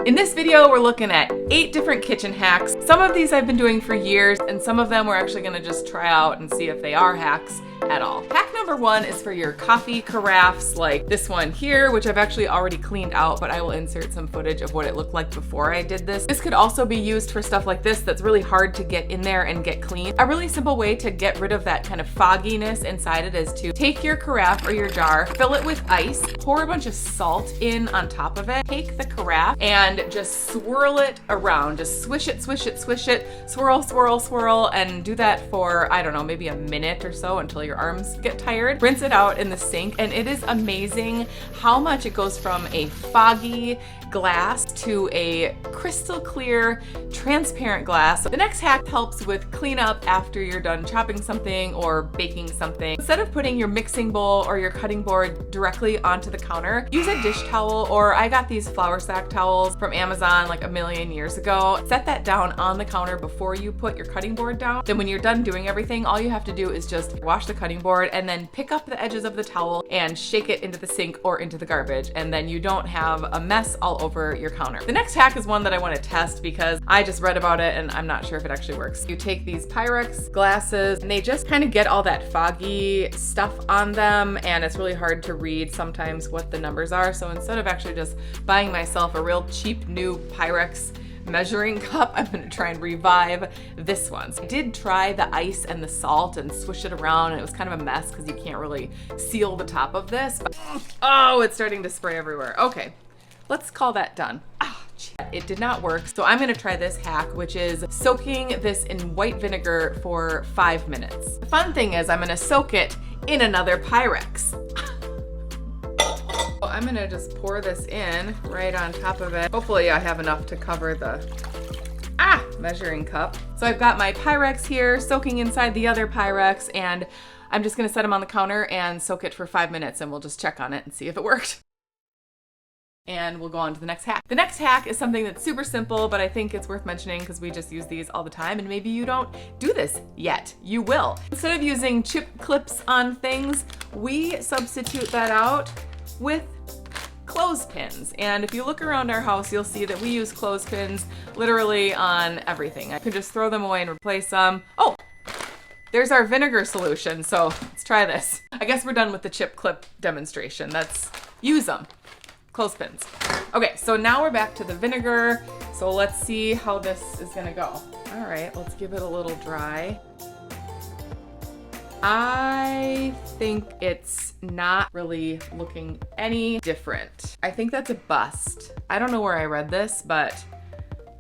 In this video, we're looking at 8 different kitchen hacks. Some of these I've been doing for years, and some of them we're actually gonna just try out and see if they are hacks at all. Hack number 1 is for your coffee carafes, like this one here, which I've actually already cleaned out, but I will insert some footage of what it looked like before I did this. This could also be used for stuff like this that's really hard to get in there and get clean. A really simple way to get rid of that kind of fogginess inside it is to take your carafe or your jar, fill it with ice, pour a bunch of salt in on top of it, take the carafe and just swirl it around. Just swish it, swish it, swish it, swirl, swirl, swirl, and do that for, I don't know, maybe a minute or so until your arms get tired. Rinse it out in the sink, and it is amazing how much it goes from a foggy glass to a crystal clear, transparent glass. The next hack helps with cleanup after you're done chopping something or baking something. Instead of putting your mixing bowl or your cutting board directly onto the counter, use a dish towel, or I got these flour sack towels from Amazon like a million years ago. Set that down on the counter before you put your cutting board down. Then when you're done doing everything, all you have to do is just wash the cutting board and then pick up the edges of the towel and shake it into the sink or into the garbage, and then you don't have a mess all over your counter. The next hack is one that I want to test because I just read about it and I'm not sure if it actually works. You take these Pyrex glasses and they just kind of get all that foggy stuff on them, and it's really hard to read sometimes what the numbers are. So instead of actually just buying myself a real cheap new Pyrex measuring cup, I'm gonna try and revive this one. So I did try the ice and the salt and swish it around, and it was kind of a mess because you can't really seal the top of this. But, oh, it's starting to spray everywhere. Okay, let's call that done. It did not work, so I'm gonna try this hack, which is soaking this in white vinegar for 5 minutes. The fun thing is I'm gonna soak it in another Pyrex. I'm gonna just pour this in right on top of it. Hopefully I have enough to cover the measuring cup. So I've got my Pyrex here soaking inside the other Pyrex, and I'm just gonna set them on the counter and soak it for 5 minutes, and we'll just check on it and see if it worked. And we'll go on to the next hack. The next hack is something that's super simple, but I think it's worth mentioning because we just use these all the time, and maybe you don't do this yet. You will. Instead of using chip clips on things, we substitute that out with clothespins. And if you look around our house, you'll see that we use clothespins literally on everything. I could just throw them away and replace them. Oh, there's our vinegar solution. So let's try this. I guess we're done with the chip clip demonstration. Let's use them. Clothespins. Okay, so now we're back to the vinegar. So let's see how this is gonna go. All right, let's give it a little dry. I think it's not really looking any different. I think that's a bust. I don't know where I read this, but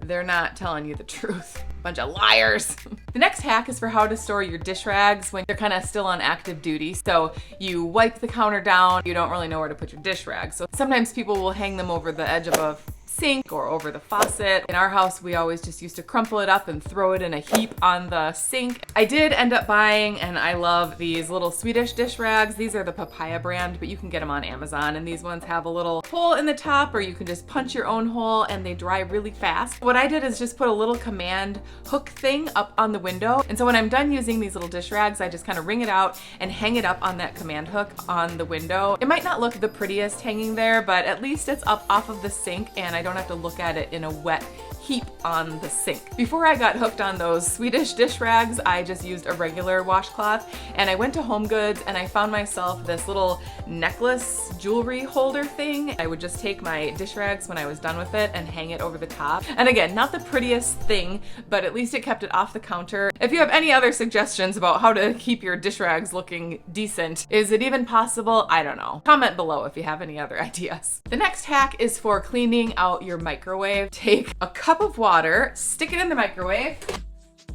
they're not telling you the truth. Bunch of liars. The next hack is for how to store your dish rags when you're kind of still on active duty. So you wipe the counter down, you don't really know where to put your dish rags. So sometimes people will hang them over the edge of a sink or over the faucet. In our house, we always just used to crumple it up and throw it in a heap on the sink. I did end up buying, and I love these little Swedish dish rags. These are the Papaya brand, but you can get them on Amazon, and these ones have a little hole in the top, or you can just punch your own hole and they dry really fast. What I did is just put a little command hook thing up on the window, and so when I'm done using these little dish rags, I just kind of wring it out and hang it up on that command hook on the window. It might not look the prettiest hanging there, but at least it's up off of the sink, and I don't have to look at it in a wet heap on the sink. Before I got hooked on those Swedish dish rags, I just used a regular washcloth, and I went to Home Goods and I found myself this little necklace jewelry holder thing. I would just take my dish rags when I was done with it and hang it over the top. And again, not the prettiest thing, but at least it kept it off the counter. If you have any other suggestions about how to keep your dish rags looking decent, is it even possible? I don't know. Comment below if you have any other ideas. The next hack is for cleaning out your microwave. Take a cup of water, stick it in the microwave,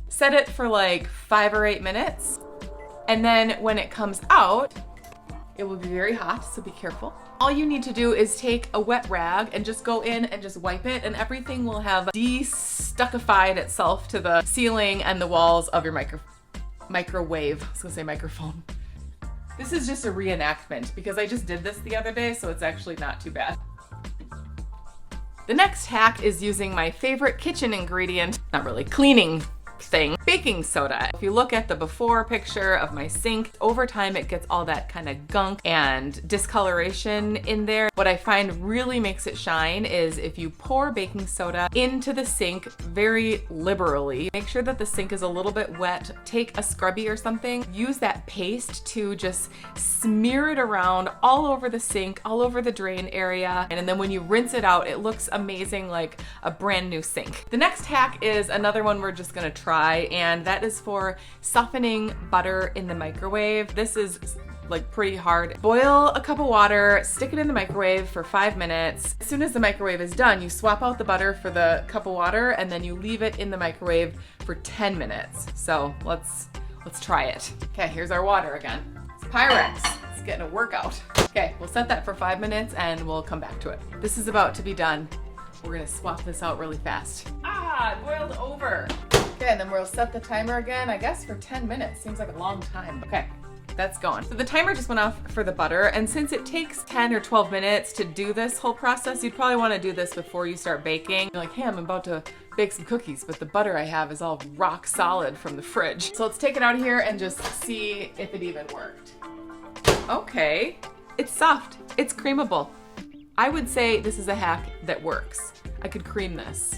set it for like 5 or 8 minutes, and then when it comes out, it will be very hot, so be careful. All you need to do is take a wet rag and just go in and just wipe it, and everything will have de-stuckified itself to the ceiling and the walls of your microwave. I was gonna say microphone. This is just a reenactment because I just did this the other day, so it's actually not too bad. The next hack is using my favorite kitchen ingredient, not really, cleaning thing. Baking soda. If you look at the before picture of my sink, over time it gets all that kind of gunk and discoloration in there. What I find really makes it shine is if you pour baking soda into the sink very liberally. Make sure that the sink is a little bit wet. Take a scrubby or something. Use that paste to just smear it around all over the sink, all over the drain area. And then when you rinse it out, it looks amazing, like a brand new sink. The next hack is another one we're just gonna try, and that is for softening butter in the microwave. This is like pretty hard. Boil a cup of water, stick it in the microwave for 5 minutes. As soon as the microwave is done, you swap out the butter for the cup of water, and then you leave it in the microwave for 10 minutes. So let's try it. Okay, here's our water again. It's Pyrex. It's getting a workout. Okay, we'll set that for 5 minutes and we'll come back to it. This is about to be done. We're gonna swap this out really fast. Ah, it boiled over. Okay, and then we'll set the timer again, I guess for 10 minutes. Seems like a long time. Okay, that's going. So the timer just went off for the butter, and since it takes 10 or 12 minutes to do this whole process, you'd probably wanna do this before you start baking. You're like, hey, I'm about to bake some cookies, but the butter I have is all rock solid from the fridge. So let's take it out here and just see if it even worked. Okay, it's soft, it's creamable. I would say this is a hack that works. I could cream this.